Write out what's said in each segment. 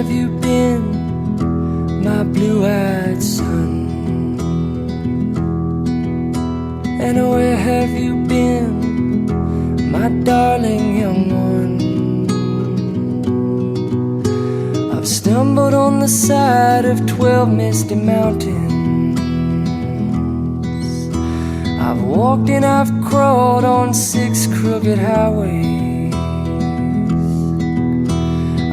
have you been, my blue-eyed son? And where have you been, my darling young one? I've stumbled on the side of 12 misty mountains. I've walked and I've crawled on 6 crooked highways.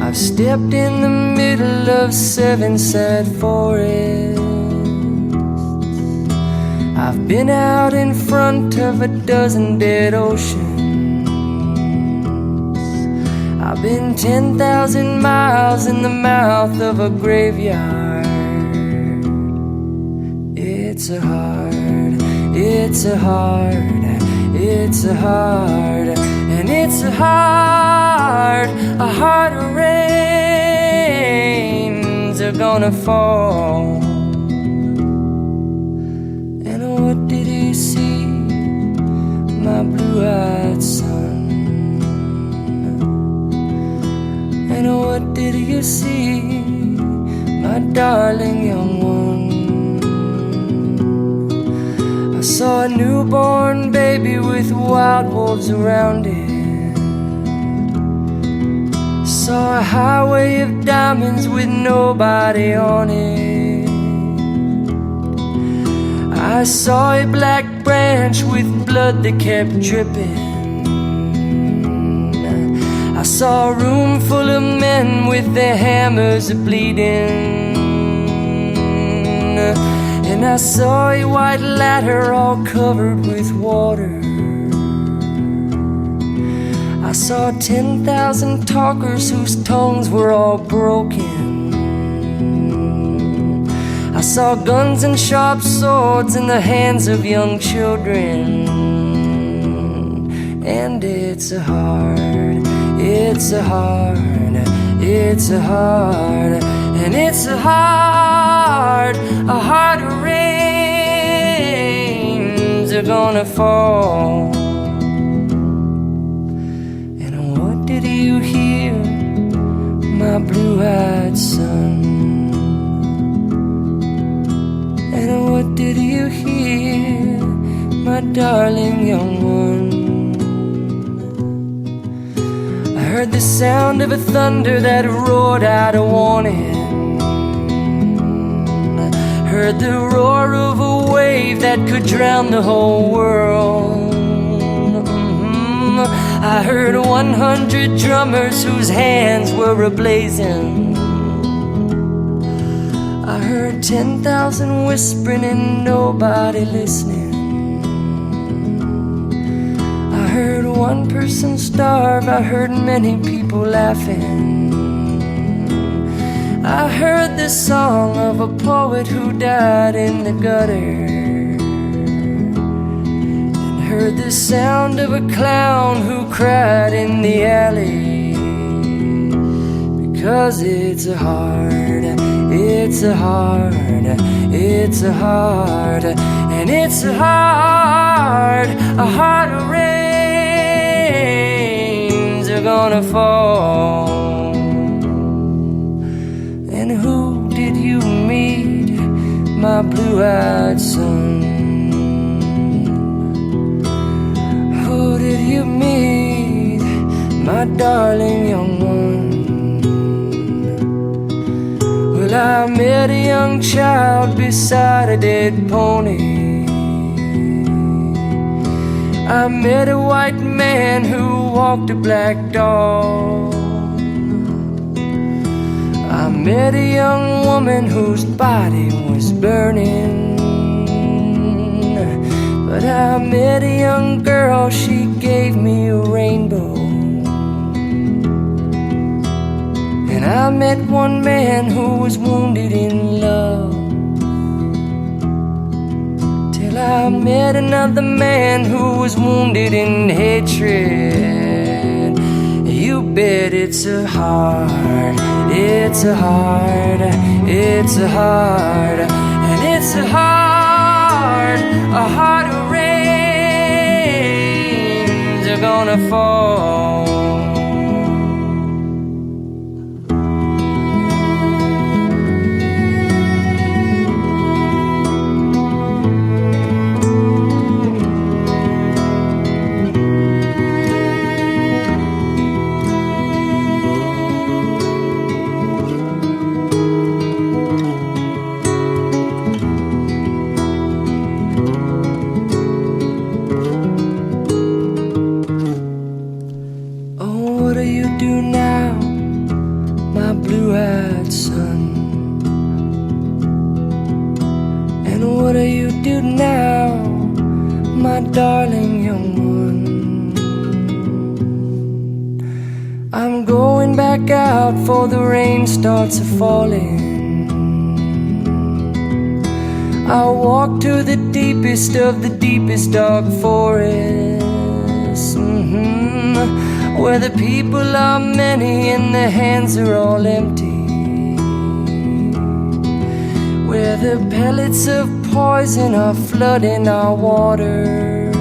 I've stepped in the middle of 7 sad forests. I've been out in front of a dozen dead oceans. I've been 10,000 miles in the mouth of a graveyard. It's a hard, it's a hard, it's a hard, and it's a hard rains are gonna fall. And what did you see, my blue-eyed son? And what did you see, my darling young one? I saw a newborn baby with wild wolves around it. Saw a highway of diamonds with nobody on it. I saw a black branch with blood that kept dripping. I saw a room full of men with their hammers bleeding. And I saw a white ladder all covered with water. I saw 10,000 talkers whose tongues were all broken. I saw guns and sharp swords in the hands of young children. And it's a hard, it's a hard, it's a hard, and it's a hard rains are gonna fall. And what did you hear, my blue-eyed son? And what did you hear, my darling young one? I heard the sound of a thunder that roared out a warning. I heard the roar of a wave that could drown the whole world. I heard 100 drummers whose hands were ablazing. I heard 10,000 whispering and nobody listening. I heard one person starve, I heard many people laughing. I heard the song of a poet who died in the gutter, and heard the sound of a clown who cried in the alley. Because it's a hard, it's a hard, it's a hard, and it's a hard rains are gonna fall. And who did you meet, my blue-eyed son? Who did you meet, my darling young one? Well, I met a young child beside a dead pony. I met a white man who walked a black dog. I met a young woman whose body was burning. But I met a young girl, she gave me a rainbow. And I met one man who was wounded in love, till I met another man who was wounded in hatred. You bet it's a hard, it's a hard, it's a hard, and it's a hard rains are gonna fall. blue-eyed son. And what do you do now, my darling young one? I'm going back out for the rain starts a-falling. I'll walk to the deepest of the deepest dark forests, where the people are many and the hands are all empty, where the pellets of poison are flooding our waters,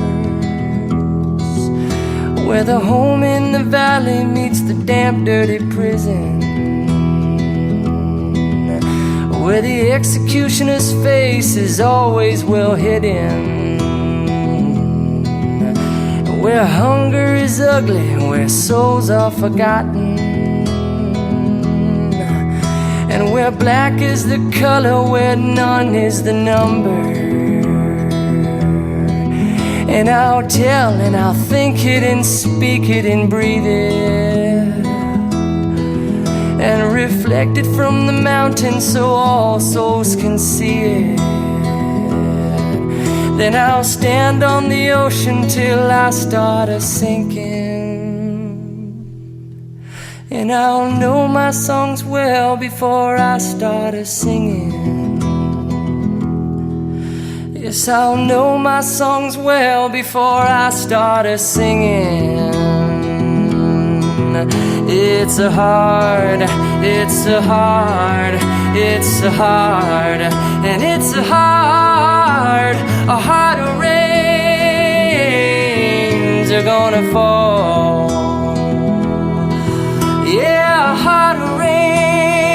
where the home in the valley meets the damp, dirty prison, where the executioner's face is always well hidden, where hunger is ugly, where souls are forgotten, and where black is the color, where none is the number. And I'll tell and I'll think it and speak it and breathe it, and reflect it from the mountain so all souls can see it. Then I'll stand on the ocean till I start a-sinking, and I'll know my songs well before I start a-singing. Yes, I'll know my songs well before I start a-singing. It's a hard, it's a hard, it's a hard, and it's a hard of rains are gonna fall. Yeah, a heart of rains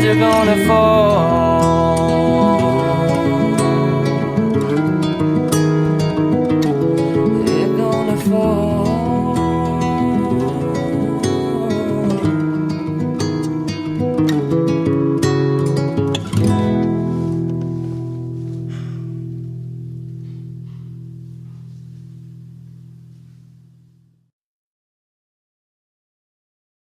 are gonna fall.